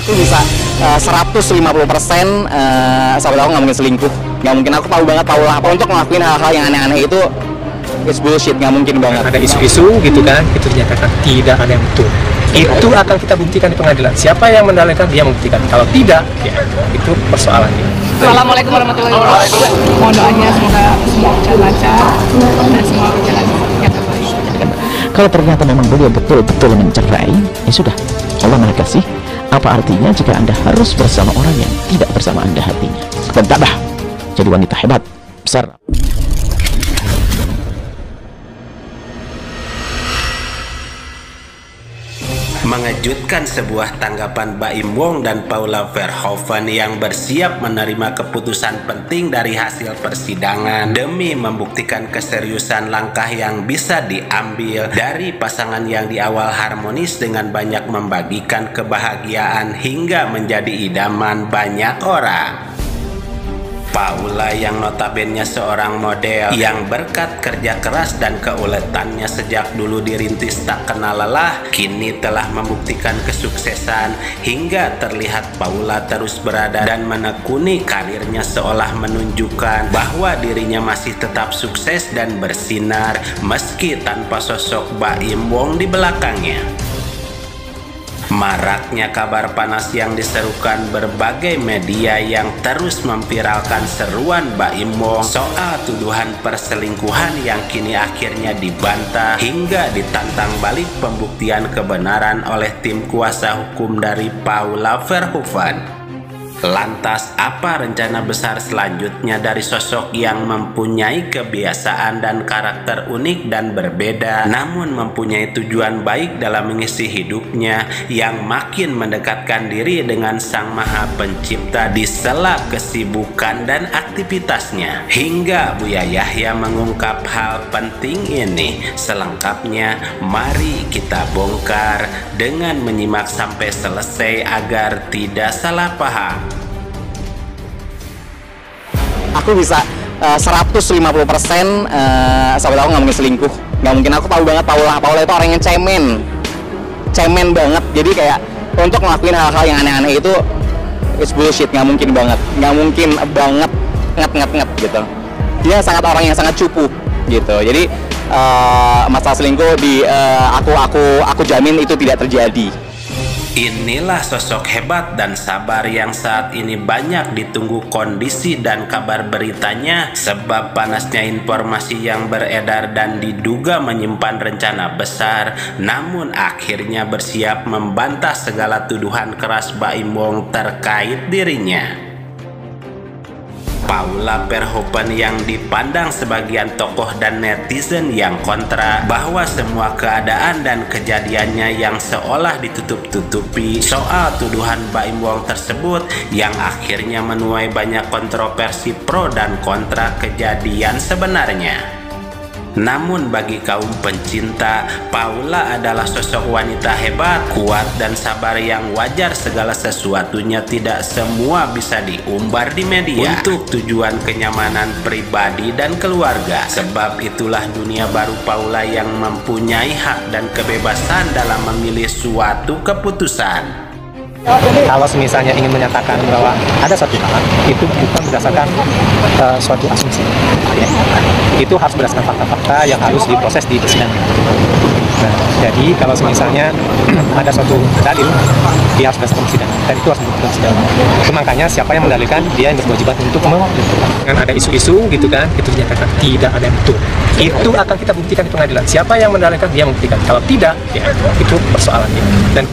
Aku bisa 150% sahabat aku nggak mungkin selingkuh, nggak mungkin. Aku tahu banget Paula apa untuk ngelakuin hal-hal yang aneh-aneh itu, it's bullshit, nggak mungkin banget. Ada isu-isu gitu kan, itu dinyatakan tidak ada yang betul. Itu akan kita buktikan di pengadilan. Siapa yang mendalilkan, dia membuktikan. Kalau tidak, ya itu persoalannya. Assalamualaikum warahmatullahi wabarakatuh. Mohon doanya semoga semua berjalan lancar dan semua berjalan yang terbaik. Kalau ternyata memang beliau betul-betul mencerai, ya sudah, Allah Maha Kasih. Apa artinya jika Anda harus bersama orang yang tidak bersama Anda hatinya? Dan tabah, jadi wanita hebat, besar. Mengejutkan sebuah tanggapan Baim Wong dan Paula Verhoeven yang bersiap menerima keputusan penting dari hasil persidangan demi membuktikan keseriusan langkah yang bisa diambil dari pasangan yang di awal harmonis dengan banyak membagikan kebahagiaan hingga menjadi idaman banyak orang. Paula yang notabene seorang model yang berkat kerja keras dan keuletannya sejak dulu dirintis tak kenal lelah, kini telah membuktikan kesuksesan hingga terlihat Paula terus berada dan menekuni karirnya seolah menunjukkan bahwa dirinya masih tetap sukses dan bersinar meski tanpa sosok Baim Wong di belakangnya. Maraknya kabar panas yang diserukan berbagai media yang terus memviralkan seruan Baim Wong soal tuduhan perselingkuhan yang kini akhirnya dibantah hingga ditantang balik pembuktian kebenaran oleh tim kuasa hukum dari Paula Verhoeven. Lantas apa rencana besar selanjutnya dari sosok yang mempunyai kebiasaan dan karakter unik dan berbeda, namun mempunyai tujuan baik dalam mengisi hidupnya yang makin mendekatkan diri dengan Sang Maha Pencipta di sela kesibukan dan aktivitasnya? Hingga Buya Yahya mengungkap hal penting ini. Selengkapnya mari kita bongkar dengan menyimak sampai selesai agar tidak salah paham. Aku bisa 150% sahabat aku nggak mungkin selingkuh, nggak mungkin. Aku tahu banget Paula itu orang yang cemen banget. Jadi kayak untuk ngelakuin hal-hal yang aneh-aneh itu it's bullshit, nggak mungkin banget nget gitu. Dia sangat orang yang sangat cupu gitu. Jadi masalah selingkuh aku jamin itu tidak terjadi. Inilah sosok hebat dan sabar yang saat ini banyak ditunggu kondisi dan kabar beritanya sebab panasnya informasi yang beredar dan diduga menyimpan rencana besar, namun akhirnya bersiap membantah segala tuduhan keras Baim Wong terkait dirinya. Paula Verhoeven yang dipandang sebagian tokoh dan netizen yang kontra bahwa semua keadaan dan kejadiannya yang seolah ditutup-tutupi soal tuduhan Baim Wong tersebut yang akhirnya menuai banyak kontroversi pro dan kontra kejadian sebenarnya. Namun bagi kaum pencinta, Paula adalah sosok wanita hebat, kuat dan sabar yang wajar segala sesuatunya tidak semua bisa diumbar di media untuk tujuan kenyamanan pribadi dan keluarga. Sebab itulah dunia baru Paula yang mempunyai hak dan kebebasan dalam memilih suatu keputusan. Kalau misalnya ingin menyatakan bahwa ada suatu hal, itu bukan berdasarkan suatu asumsi, ya. Itu harus berdasarkan fakta-fakta yang harus diproses di persidangan. Nah, jadi kalau misalnya ada suatu dalil, dia harus berdasarkan persidangan, dan itu harus dibuktikan persidangan. Itu makanya siapa yang mendalilkan, dia yang berkewajiban untuk menentukan. Kan ada isu-isu gitu kan, itu dinyatakan tidak ada yang betul. Itu akan kita buktikan di pengadilan. Siapa yang mendalilkan, dia membuktikan. Kalau tidak, ya itu persoalannya. Dan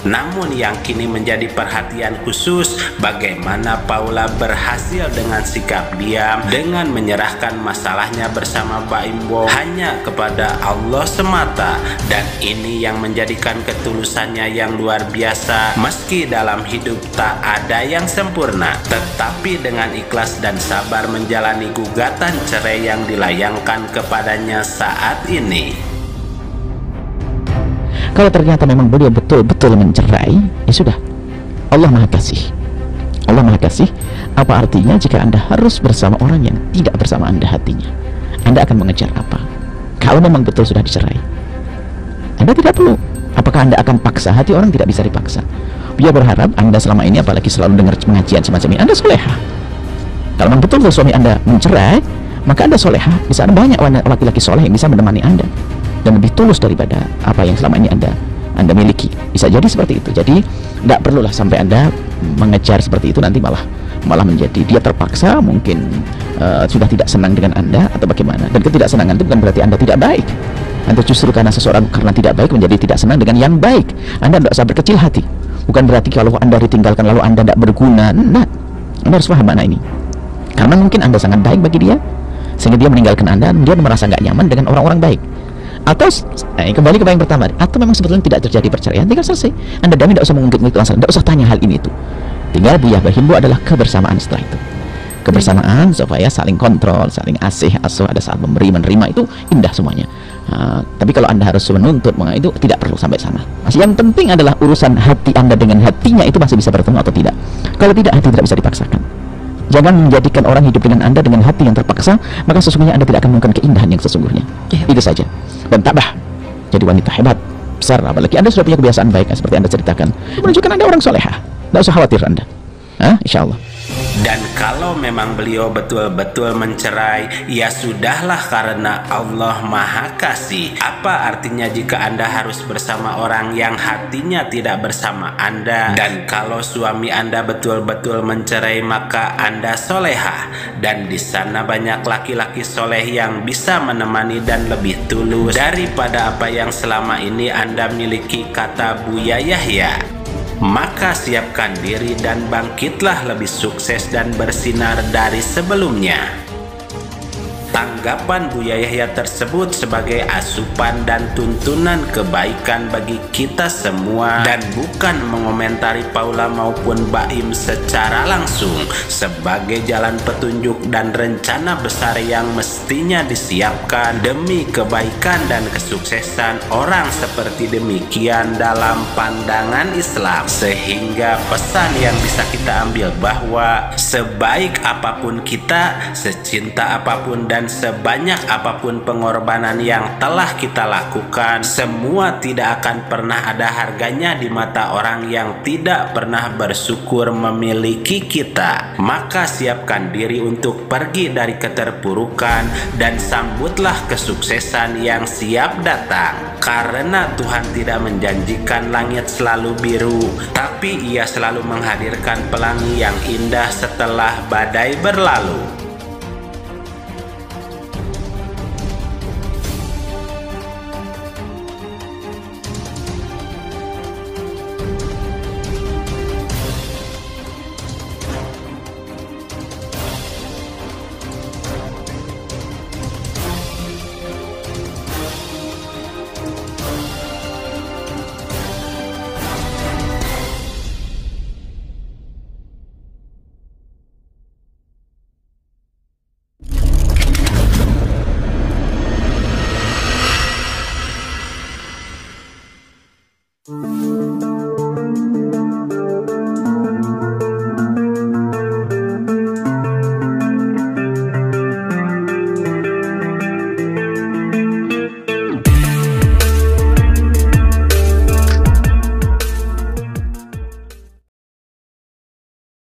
namun yang kini menjadi perhatian khusus bagaimana Paula berhasil dengan sikap diam dengan menyerahkan masalahnya bersama Baim Wong hanya kepada Allah semata, dan ini yang menjadikan ketulusannya yang luar biasa. Meski dalam hidup tak ada yang sempurna, tetapi dengan ikhlas dan sabar menjalani gugatan cerai yang dilayangkan kepadanya saat ini. Kalau ternyata memang beliau betul-betul mencerai, ya sudah, Allah Maha Kasih. Allah Maha Kasih. Apa artinya jika Anda harus bersama orang yang tidak bersama Anda hatinya? Anda akan mengejar apa? Kalau memang betul sudah dicerai, Anda tidak perlu. Apakah Anda akan paksa? Hati orang tidak bisa dipaksa. Dia berharap Anda selama ini, apalagi selalu dengar pengajian semacam ini, Anda soleha. Kalau memang betul suami Anda mencerai, maka Anda soleha. Di sana banyak laki-laki soleh yang bisa menemani Anda dan lebih tulus daripada apa yang selama ini Anda miliki. Bisa jadi seperti itu. Jadi tidak perlulah sampai Anda mengejar seperti itu, nanti malah menjadi dia terpaksa mungkin sudah tidak senang dengan Anda atau bagaimana. Dan ketidaksenangan itu bukan berarti Anda tidak baik. Anda justru karena seseorang karena tidak baik menjadi tidak senang dengan yang baik. Anda tidak usah berkecil hati. Bukan berarti kalau Anda ditinggalkan lalu Anda tidak berguna. Nah, Anda harus paham makna ini. Karena mungkin Anda sangat baik bagi dia, sehingga dia meninggalkan Anda dan dia merasa nggak nyaman dengan orang-orang baik. Atau kembali ke yang pertama, atau memang sebetulnya tidak terjadi perceraian, tinggal selesai. Anda damai, tidak usah mengungkit-ungkit masalah, tidak usah tanya hal ini itu. Tinggal Buya berhimbau adalah kebersamaan setelah itu. Kebersamaan supaya saling kontrol, saling asuh, ada saat memberi menerima, itu indah semuanya. Tapi kalau Anda harus menuntut, itu tidak perlu sampai sana. Yang penting adalah urusan hati Anda dengan hatinya itu masih bisa bertemu atau tidak. Kalau tidak, hati tidak bisa dipaksakan. Jangan menjadikan orang hidup dengan Anda dengan hati yang terpaksa, maka sesungguhnya Anda tidak akan menemukan keindahan yang sesungguhnya. Itu saja. Dan tabah, jadi wanita hebat, besar, apalagi Anda sudah punya kebiasaan baik seperti Anda ceritakan, menunjukkan Anda orang solehah. Tidak usah khawatir Anda. Insya Allah. Dan kalau memang beliau betul-betul mencerai, ya sudahlah, karena Allah Maha Kasih. Apa artinya jika Anda harus bersama orang yang hatinya tidak bersama Anda? Dan kalau suami Anda betul-betul mencerai, maka Anda solehah. Dan di sana banyak laki-laki soleh yang bisa menemani dan lebih tulus daripada apa yang selama ini Anda miliki, kata Buya Yahya. Maka siapkan diri dan bangkitlah lebih sukses dan bersinar dari sebelumnya. Tanggapan Buya Yahya tersebut sebagai asupan dan tuntunan kebaikan bagi kita semua, dan bukan mengomentari Paula maupun Baim secara langsung, sebagai jalan petunjuk dan rencana besar yang mestinya disiapkan demi kebaikan dan kesuksesan orang seperti demikian dalam pandangan Islam. Sehingga pesan yang bisa kita ambil bahwa sebaik apapun kita, secinta apapun dan sebanyak apapun pengorbanan yang telah kita lakukan, semua tidak akan pernah ada harganya di mata orang yang tidak pernah bersyukur memiliki kita. Maka siapkan diri untuk pergi dari keterpurukan dan sambutlah kesuksesan yang siap datang. Karena Tuhan tidak menjanjikan langit selalu biru, tapi Ia selalu menghadirkan pelangi yang indah setelah badai berlalu.